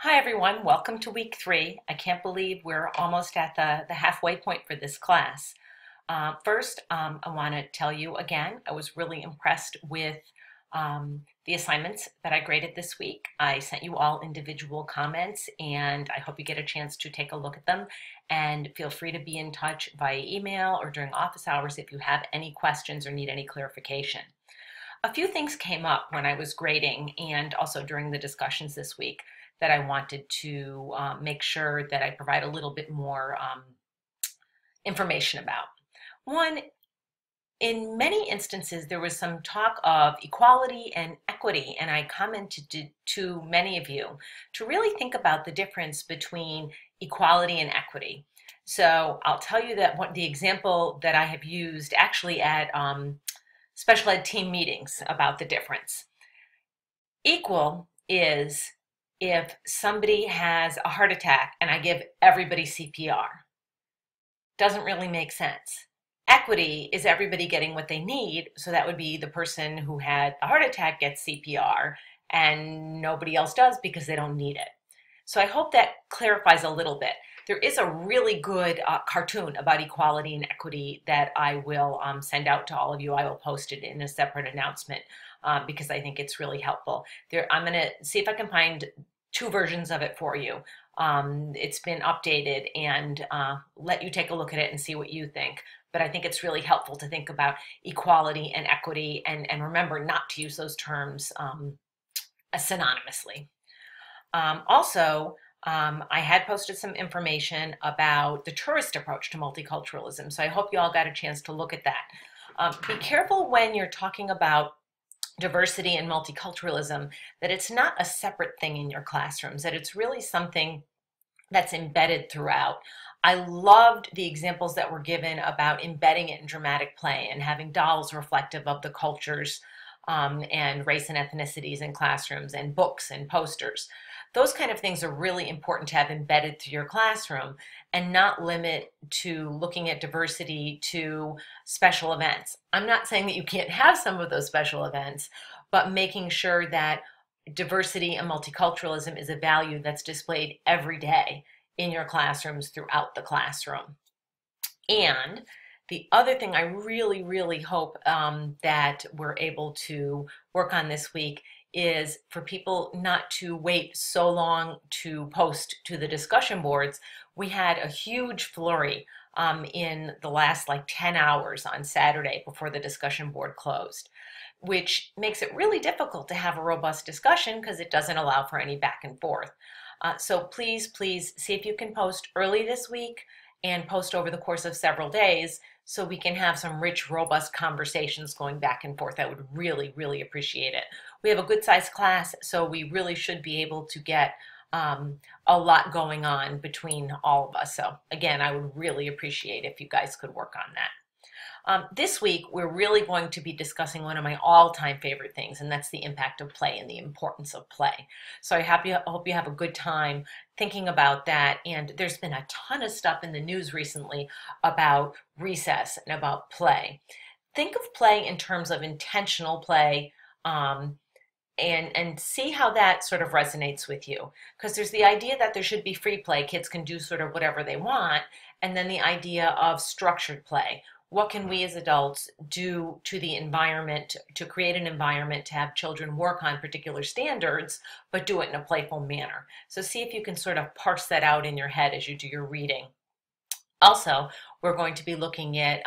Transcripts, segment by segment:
Hi everyone, welcome to week 3. I can't believe we're almost at the halfway point for this class. First, I want to tell you again, I was really impressed with the assignments that I graded this week. I sent you all individual comments and I hope you get a chance to take a look at them, and feel free to be in touch via email or during office hours if you have any questions or need any clarification. A few things came up when I was grading and also during the discussions this week that I wanted to make sure that I provide a little bit more information about. One, in many instances, there was some talk of equality and equity, and I commented to many of you to really think about the difference between equality and equity. So I'll tell you that the example that I have used actually at special ed team meetings about the difference. Equal is if somebody has a heart attack and I give everybody CPR. Doesn't really make sense. Equity is everybody getting what they need, so that would be the person who had a heart attack gets CPR and nobody else does because they don't need it. So I hope that clarifies a little bit. There is a really good cartoon about equality and equity that I will send out to all of you. I will post it in a separate announcement because I think it's really helpful. I'm going to see if I can find 2 versions of it for you. It's been updated, and let you take a look at it and see what you think. But I think it's really helpful to think about equality and equity, and remember not to use those terms synonymously. Also, I had posted some information about the tourist approach to multiculturalism, so I hope you all got a chance to look at that. Be careful when you're talking about diversity and multiculturalism that it's not a separate thing in your classrooms, that it's really something that's embedded throughout. I loved the examples that were given about embedding it in dramatic play and having dolls reflective of the cultures and race and ethnicities in classrooms, and books and posters. Those kind of things are really important to have embedded through your classroom, and not limit to looking at diversity to special events. I'm not saying that you can't have some of those special events, but making sure that diversity and multiculturalism is a value that's displayed every day in your classrooms throughout the classroom. And the other thing I really, really hope that we're able to work on this week is for people not to wait so long to post to the discussion boards. We had a huge flurry in the last 10 hours on Saturday before the discussion board closed, which makes it really difficult to have a robust discussion because it doesn't allow for any back and forth. So please see if you can post early this week and post over the course of several days so we can have some rich, robust conversations going back and forth. I would really, really appreciate it. We have a good sized class, so we really should be able to get a lot going on between all of us. So again, I would really appreciate if you guys could work on that. This week, we're really going to be discussing one of my all-time favorite things, and that's the impact of play and the importance of play. So I hope you have a good time thinking about that. And there's been a ton of stuff in the news recently about recess and about play. Think of play in terms of intentional play, and see how that sort of resonates with you. Because there's the idea that there should be free play, kids can do sort of whatever they want, and then the idea of structured play. What can we as adults do to the environment to create an environment to have children work on particular standards, but do it in a playful manner? So see if you can sort of parse that out in your head as you do your reading. Also, we're going to be looking at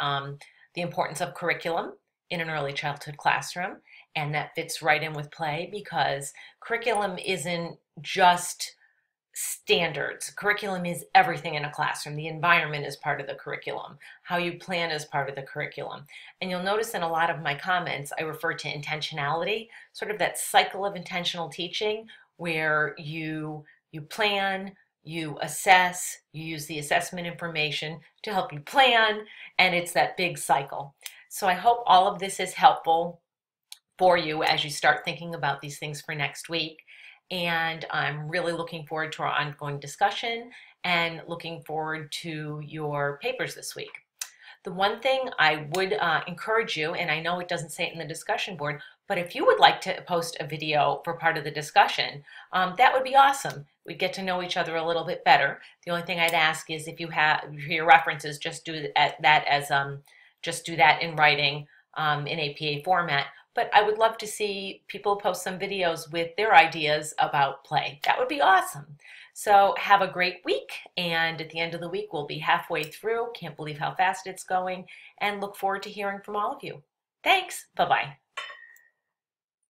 the importance of curriculum in an early childhood classroom, and that fits right in with play because curriculum isn't just standards. Curriculum is everything in a classroom. The environment is part of the curriculum. How you plan is part of the curriculum. And you'll notice in a lot of my comments, I refer to intentionality, sort of that cycle of intentional teaching where you plan, you assess, you use the assessment information to help you plan, and it's that big cycle. So I hope all of this is helpful for you as you start thinking about these things for next week. And I'm really looking forward to our ongoing discussion and looking forward to your papers this week. The one thing I would encourage you, and I know it doesn't say it in the discussion board, but if you would like to post a video for part of the discussion, that would be awesome. we'd get to know each other a little bit better. The only thing I'd ask is if you have for your references, just do that as just do that in writing in APA format. But I would love to see people post some videos with their ideas about play. That would be awesome. So have a great week, and at the end of the week we'll be halfway through. Can't believe how fast it's going, and look forward to hearing from all of you. Thanks. Bye-bye.